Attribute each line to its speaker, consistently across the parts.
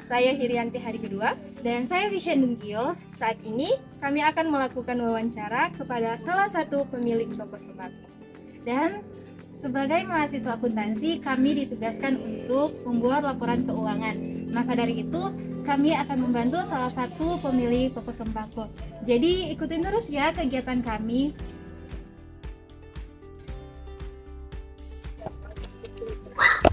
Speaker 1: Saya Hirianti hari kedua.
Speaker 2: Dan saya Vishen Dungkio.
Speaker 1: Saat ini kami akan melakukan wawancara kepada salah satu pemilik toko sembako.
Speaker 2: Dan sebagai mahasiswa akuntansi, kami ditugaskan untuk membuat laporan keuangan. Maka dari itu, kami akan membantu salah satu pemilik toko sembako. Jadi ikutin terus ya kegiatan kami.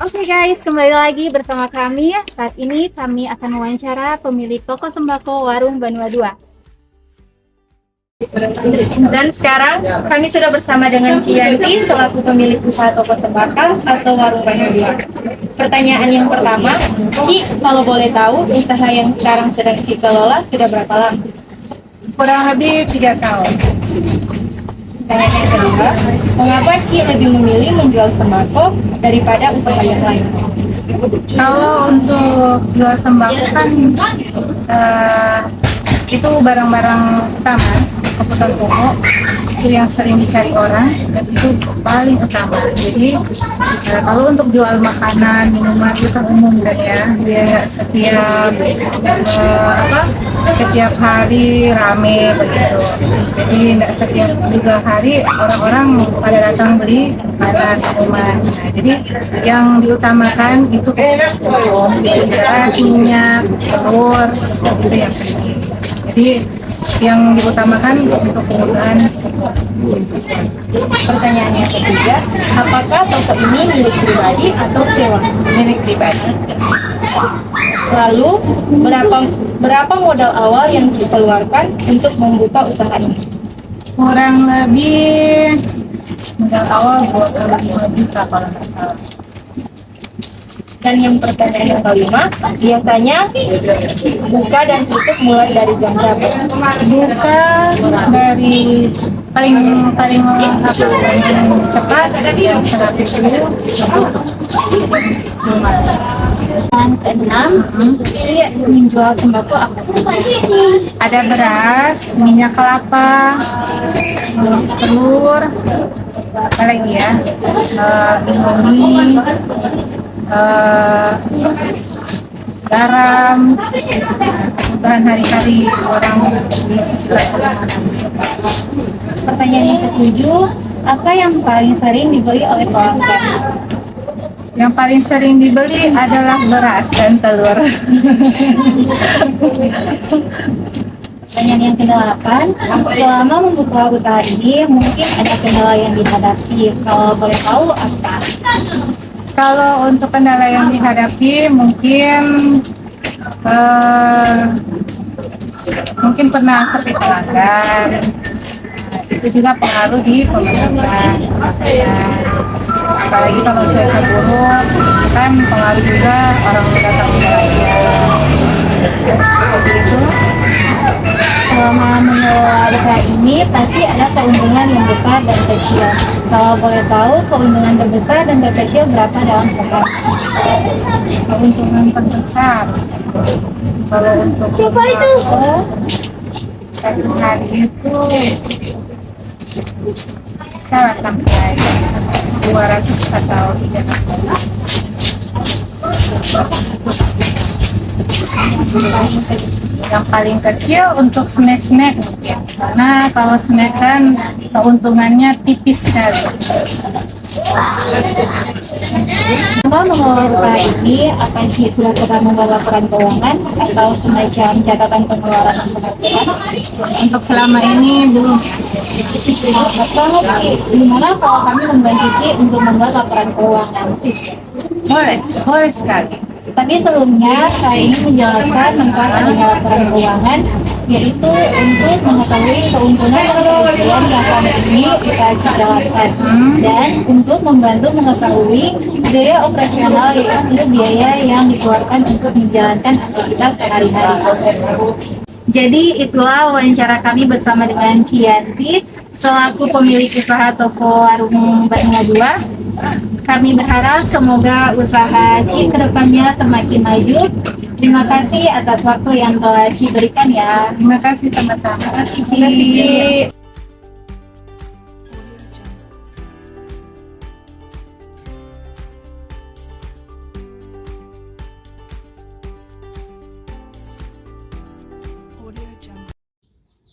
Speaker 2: Oke guys, kembali lagi bersama kami. Saat ini kami akan wawancara pemilik toko sembako Warung Banua 2.
Speaker 1: Dan sekarang kami sudah bersama dengan Cianti selaku pemilik usaha toko sembako atau Warung Banua 2. Pertanyaan yang pertama, Ci, kalau boleh tahu usaha yang sekarang sedang Ci kelola sudah berapa lama?
Speaker 3: Kurang lebih 3 tahun.
Speaker 1: Pertanyaan yang kedua, mengapa Ci lebih memilih menjual sembako daripada usaha yang lain?
Speaker 3: Kalau untuk jual sembako kan itu barang-barang utama, kebutuhan pokok itu yang sering dicari orang dan itu paling utama. Jadi kalau untuk jual makanan, minuman itu kan umum kan ya, dia nggak setiap hari rame begitu. Jadi nggak setiap juga hari orang-orang pada datang beli makanan, minuman. Nah, jadi yang diutamakan itu beras, minyak, telur, itu yang penting. Jadi yang diutamakan untuk kebutuhan.
Speaker 1: Pertanyaan yang ketiga, apakah toko ini milik pribadi atau sewa?
Speaker 3: Milik pribadi.
Speaker 1: Lalu, berapa modal awal yang Ci keluarkan untuk membuka usaha ini?
Speaker 3: Kurang lebih modal awal 25 juta kalau nggak salah.
Speaker 1: Dan yang pertanyaan yang kelima, biasanya buka dan tutup mulai dari jam berapa?
Speaker 3: Buka dari paling cepat jam 110
Speaker 2: Dan keenam, Ci menjual sembako apa sih?
Speaker 3: ada beras, minyak kelapa, terus telur, apa lagi ya, indomie, garam, kebutuhan hari-hari orang di sekitar.
Speaker 2: Pertanyaan yang ketujuh, apa yang paling sering dibeli oleh pelanggan?
Speaker 3: Yang paling sering dibeli adalah beras dan telur.
Speaker 2: Pertanyaan yang kedelapan, selama membuka usaha ini mungkin ada kendala yang dihadapi. Kalau boleh tahu apa?
Speaker 3: Kalau untuk kendala yang dihadapi mungkin pernah sepi pelanggan. Itu juga pengaruh di pemasukan. Apalagi kalau cuaca buruk, itu kan pengaruh juga orang datang belanja. Seperti itu.
Speaker 2: Selama mengelola usaha ini pasti ada keuntungan yang besar dan kecil. Kalau boleh tahu keuntungan terbesar dan terkecil berapa dalam sehari?
Speaker 3: Keuntungan terbesar kalau untuk satu hari itu bisa lah sampai 200 atau 300. Yang paling kecil untuk snack mungkin, karena kalau snack kan keuntungannya tipis sekali.
Speaker 2: Selama mengelola usaha ini, apa sih sudah pernah membuat laporan keuangan atau semacam catatan pengeluaran dan penghasilan?
Speaker 3: Untuk selama ini belum.
Speaker 2: Gimana kalau kami membantu Ci untuk membuat laporan keuangan?
Speaker 3: Boleh sekali.
Speaker 2: Tapi sebelumnya saya ingin menjelaskan tentang adanya laporan keuangan, yaitu untuk mengetahui keuntungan dan kerugian yang selama ini bisa dijalankan, dan untuk membantu mengetahui biaya operasional yaitu biaya yang dikeluarkan untuk menjalankan aktivitas sehari-hari. Jadi itulah wawancara kami bersama dengan Cianti selaku pemilik usaha toko Warung Banua 2. Kami berharap semoga usaha Ci kedepannya semakin maju. Terima kasih atas waktu yang telah Ci berikan ya.
Speaker 3: Terima kasih sama-sama.
Speaker 2: Terima kasih Ci.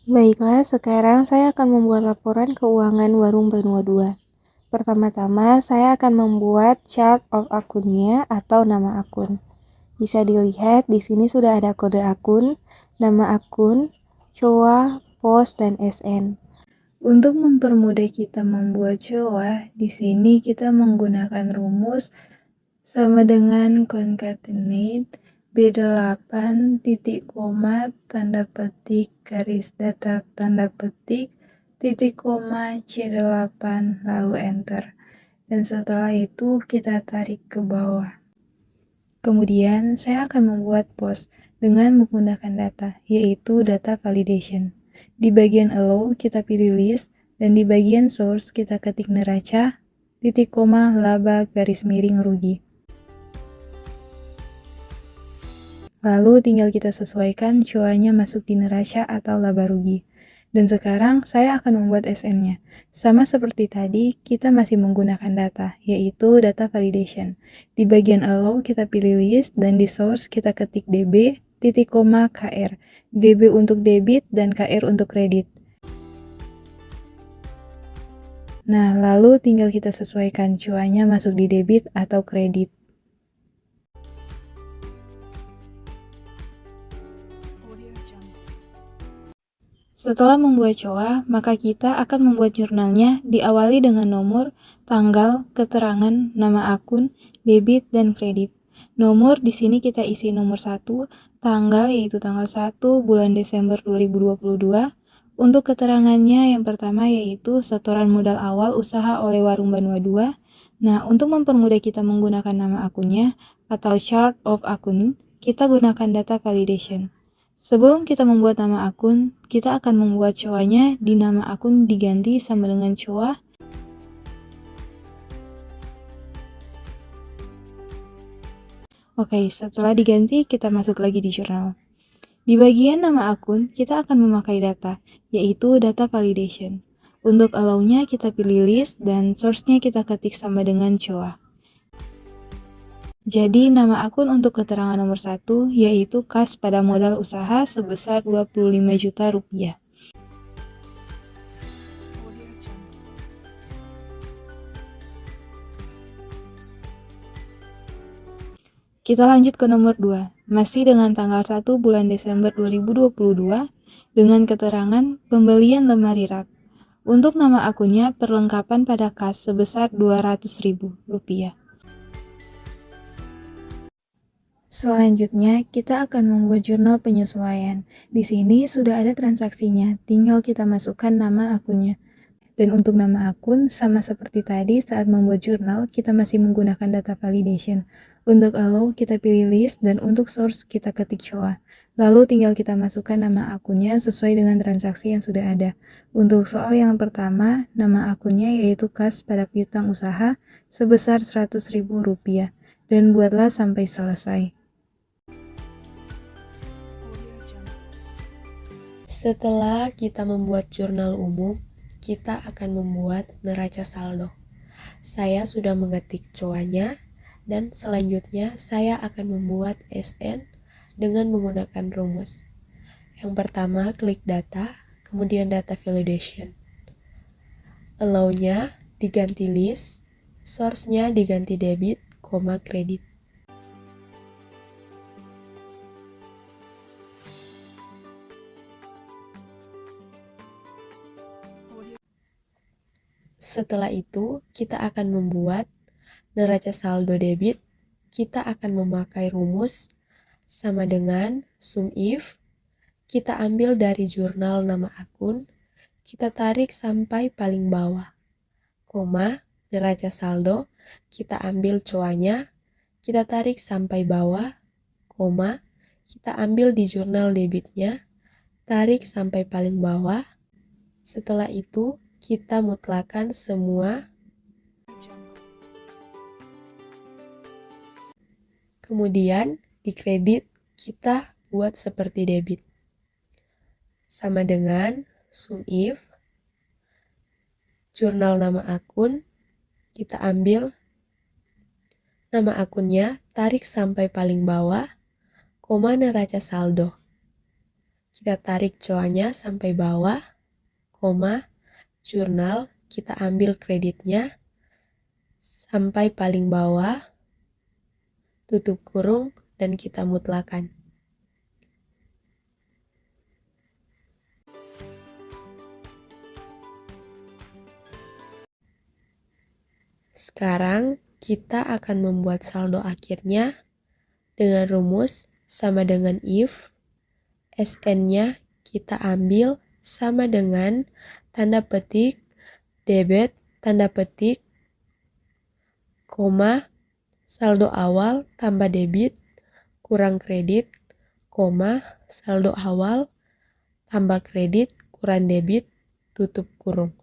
Speaker 4: Baiklah, sekarang saya akan membuat laporan keuangan Warung Benua 2. Pertama-tama, saya akan membuat chart of akunnya atau nama akun. Bisa dilihat di sini sudah ada kode akun, nama akun, COA, POS, dan SN. Untuk mempermudah kita membuat COA, di sini kita menggunakan rumus sama dengan concatenate B8 titik koma tanda petik garis datar tanda petik titik koma C8 lalu enter, dan setelah itu kita tarik ke bawah. Kemudian saya akan membuat post dengan menggunakan data, yaitu data validation. Di bagian allow kita pilih list, dan di bagian source kita ketik neraca titik koma laba garis miring rugi. Lalu tinggal kita sesuaikan COA-nya masuk di neraca atau laba rugi. Dan sekarang saya akan membuat SN-nya. Sama seperti tadi, kita masih menggunakan data, yaitu data validation. Di bagian allow kita pilih list, dan di source kita ketik DB, titik koma KR. DB untuk debit dan KR untuk kredit. Nah, lalu tinggal kita sesuaikan COA-nya masuk di debit atau kredit. Setelah membuat COA, maka kita akan membuat jurnalnya diawali dengan nomor, tanggal, keterangan, nama akun, debit, dan kredit. Nomor di sini kita isi nomor 1, tanggal yaitu tanggal 1 bulan Desember 2022. Untuk keterangannya yang pertama yaitu setoran modal awal usaha oleh Warung Benua 2. Nah, untuk mempermudah kita menggunakan nama akunnya atau chart of akun, kita gunakan data validation. Sebelum kita membuat nama akun, kita akan membuat COA-nya di nama akun diganti sama dengan COA. Oke, setelah diganti, kita masuk lagi di jurnal. Di bagian nama akun, kita akan memakai data, yaitu data validation. Untuk allow-nya kita pilih list, dan source-nya kita ketik sama dengan COA. Jadi nama akun untuk keterangan nomor 1 yaitu kas pada modal usaha sebesar 25 juta rupiah. Kita lanjut ke nomor 2, masih dengan tanggal 1 bulan Desember 2022 dengan keterangan pembelian lemari rak. Untuk nama akunnya perlengkapan pada kas sebesar Rp200.000. Selanjutnya, kita akan membuat jurnal penyesuaian. Di sini sudah ada transaksinya, tinggal kita masukkan nama akunnya. Dan untuk nama akun, sama seperti tadi saat membuat jurnal, kita masih menggunakan data validation. Untuk allow, kita pilih list, dan untuk source, kita ketik COA. Lalu tinggal kita masukkan nama akunnya sesuai dengan transaksi yang sudah ada. Untuk soal yang pertama, nama akunnya yaitu kas pada piutang usaha sebesar Rp100.000. Dan buatlah sampai selesai.
Speaker 5: Setelah kita membuat jurnal umum, kita akan membuat neraca saldo. Saya sudah mengetik COA-nya, dan selanjutnya saya akan membuat SN dengan menggunakan rumus. Yang pertama, klik data, kemudian data validation. Allow-nya diganti list, source-nya diganti debit, kredit. Setelah itu, kita akan membuat neraca saldo debit. Kita akan memakai rumus sama dengan sum if. Kita ambil dari jurnal nama akun, kita tarik sampai paling bawah, koma, neraca saldo, kita ambil COA-nya, kita tarik sampai bawah, koma, kita ambil di jurnal debitnya, tarik sampai paling bawah. Setelah itu, kita mutlakkan semua. Kemudian di kredit kita buat seperti debit. Sama dengan sum if, jurnal nama akun, kita ambil nama akunnya, tarik sampai paling bawah, koma neraca saldo. kita tarik coanya sampai bawah, koma, jurnal, kita ambil kreditnya sampai paling bawah, tutup kurung, dan kita mutlakan. Sekarang kita akan membuat saldo akhirnya dengan rumus sama dengan if, SN-nya kita ambil sama dengan tanda petik, debit, tanda petik, koma, saldo awal tambah debit, kurang kredit, koma, saldo awal tambah kredit, kurang debit, tutup kurung.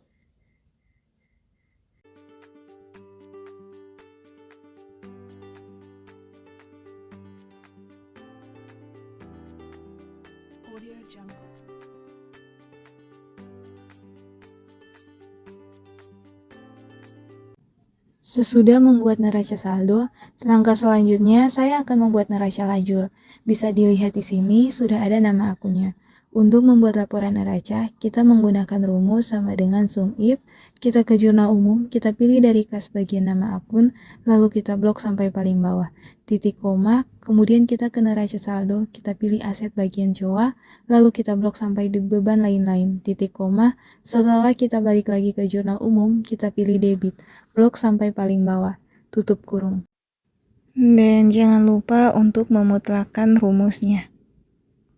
Speaker 4: Sesudah membuat neraca saldo, langkah selanjutnya saya akan membuat neraca lajur. Bisa dilihat di sini sudah ada nama akunnya. Untuk membuat laporan neraca, kita menggunakan rumus sama dengan sum if. Kita ke jurnal umum, kita pilih dari kas bagian nama akun, lalu kita blok sampai paling bawah. Titik koma, kemudian kita ke neraca saldo, kita pilih aset bagian COA, lalu kita blok sampai di beban lain-lain. Titik koma, setelah kita balik lagi ke jurnal umum, kita pilih debit, blok sampai paling bawah, tutup kurung. Dan jangan lupa untuk memutlakan rumusnya.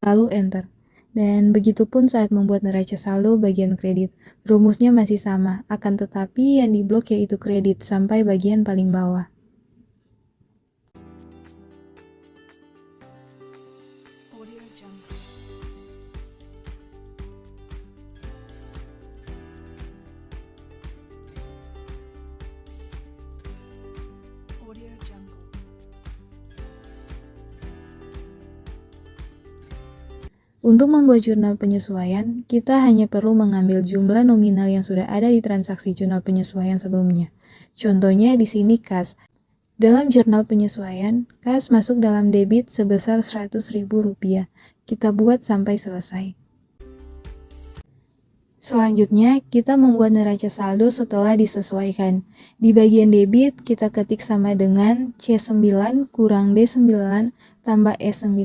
Speaker 4: Lalu enter. Dan begitupun saat membuat neraca saldo bagian kredit. Rumusnya masih sama, akan tetapi yang diblok yaitu kredit sampai bagian paling bawah. Untuk membuat jurnal penyesuaian, kita hanya perlu mengambil jumlah nominal yang sudah ada di transaksi jurnal penyesuaian sebelumnya. Contohnya di sini kas. Dalam jurnal penyesuaian, kas masuk dalam debit sebesar Rp100.000. Kita buat sampai selesai. Selanjutnya, kita membuat neraca saldo setelah disesuaikan. Di bagian debit, kita ketik sama dengan C9 kurang D9 tambah E9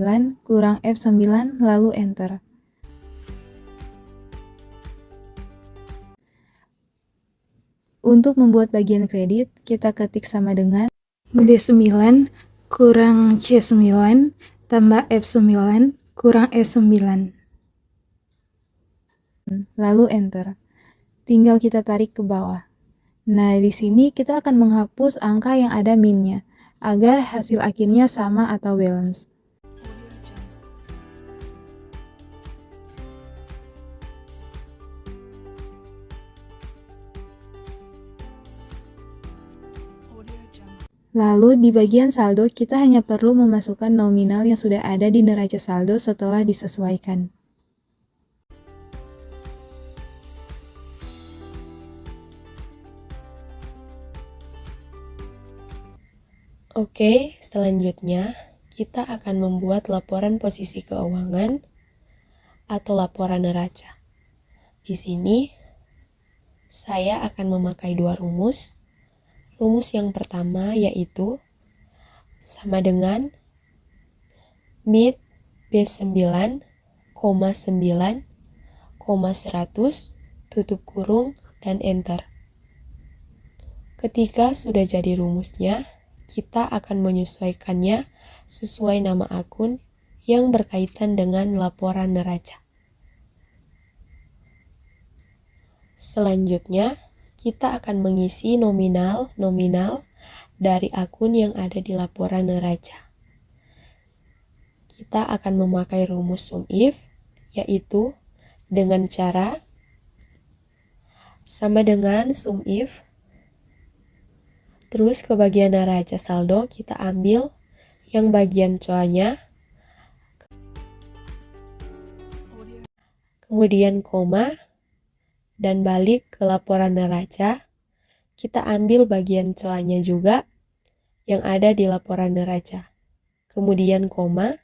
Speaker 4: kurang F9, lalu enter. Untuk membuat bagian kredit, kita ketik sama dengan D9 kurang C9 tambah F9 kurang E9. Lalu enter. Tinggal kita tarik ke bawah. Nah, di sini kita akan menghapus angka yang ada minnya, agar hasil akhirnya sama atau balance. Lalu di bagian saldo kita hanya perlu memasukkan nominal yang sudah ada di neraca saldo setelah disesuaikan.
Speaker 5: Oke, selanjutnya kita akan membuat laporan posisi keuangan atau laporan neraca. Di sini saya akan memakai dua rumus. Rumus yang pertama yaitu sama dengan MIT B9, 9, 100, tutup kurung, dan enter. Ketika sudah jadi rumusnya, kita akan menyesuaikannya sesuai nama akun yang berkaitan dengan laporan neraca. Selanjutnya, kita akan mengisi nominal dari akun yang ada di laporan neraca. Kita akan memakai rumus sum if, yaitu dengan cara sama dengan sum if. Terus ke bagian neraca saldo kita ambil yang bagian coanya, kemudian koma, dan balik ke laporan neraca. Kita ambil bagian coanya juga yang ada di laporan neraca, kemudian koma,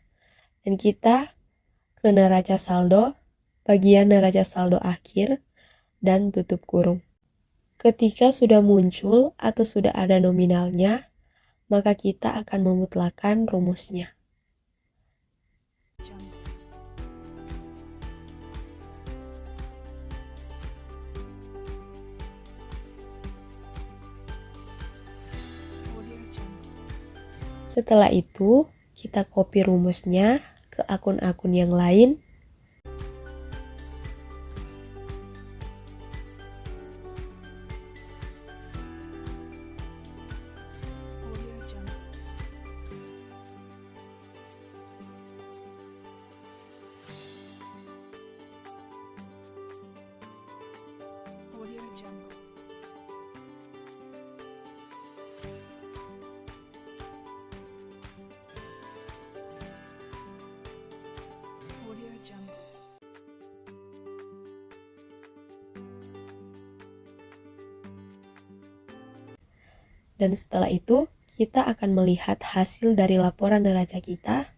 Speaker 5: dan kita ke neraca saldo, bagian neraca saldo akhir, dan tutup kurung. Ketika sudah muncul atau sudah ada nominalnya, maka kita akan memutlakkan rumusnya. Setelah itu, kita copy rumusnya ke akun-akun yang lain. Dan setelah itu, kita akan melihat hasil dari laporan neraca kita,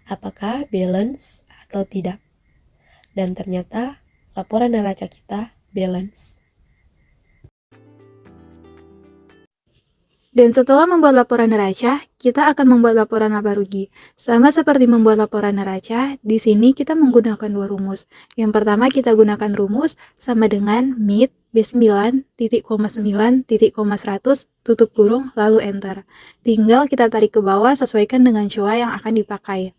Speaker 5: apakah balance atau tidak. Dan ternyata laporan neraca kita balance.
Speaker 2: Dan setelah membuat laporan neraca, kita akan membuat laporan laba rugi. Sama seperti membuat laporan neraca, di sini kita menggunakan dua rumus. Yang pertama kita gunakan rumus sama dengan MIT B9, titik koma 9, titik koma 100, tutup kurung, lalu enter. Tinggal kita tarik ke bawah sesuaikan dengan COA yang akan dipakai.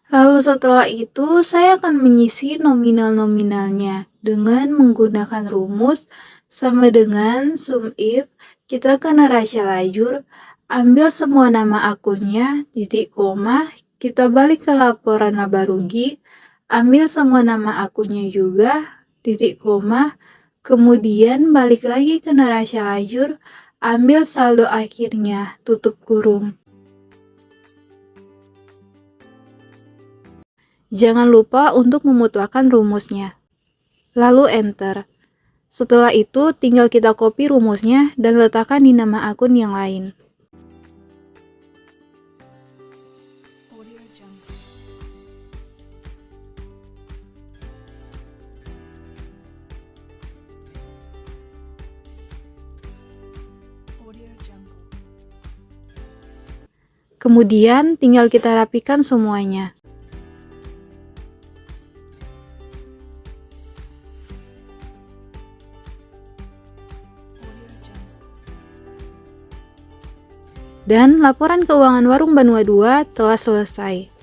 Speaker 2: Lalu setelah itu, saya akan mengisi nominal-nominalnya dengan menggunakan rumus sama dengan sum if, kita ke neraca lajur, ambil semua nama akunnya, titik koma, kita balik ke laporan laba rugi, ambil semua nama akunnya juga, titik koma, kemudian balik lagi ke neraca lajur, ambil saldo akhirnya, tutup kurung. Jangan lupa untuk memutlakkan rumusnya. Lalu enter. Setelah itu tinggal kita copy rumusnya dan letakkan di nama akun yang lain. Kemudian tinggal kita rapikan semuanya. Dan laporan keuangan Warung Banua 2 telah selesai.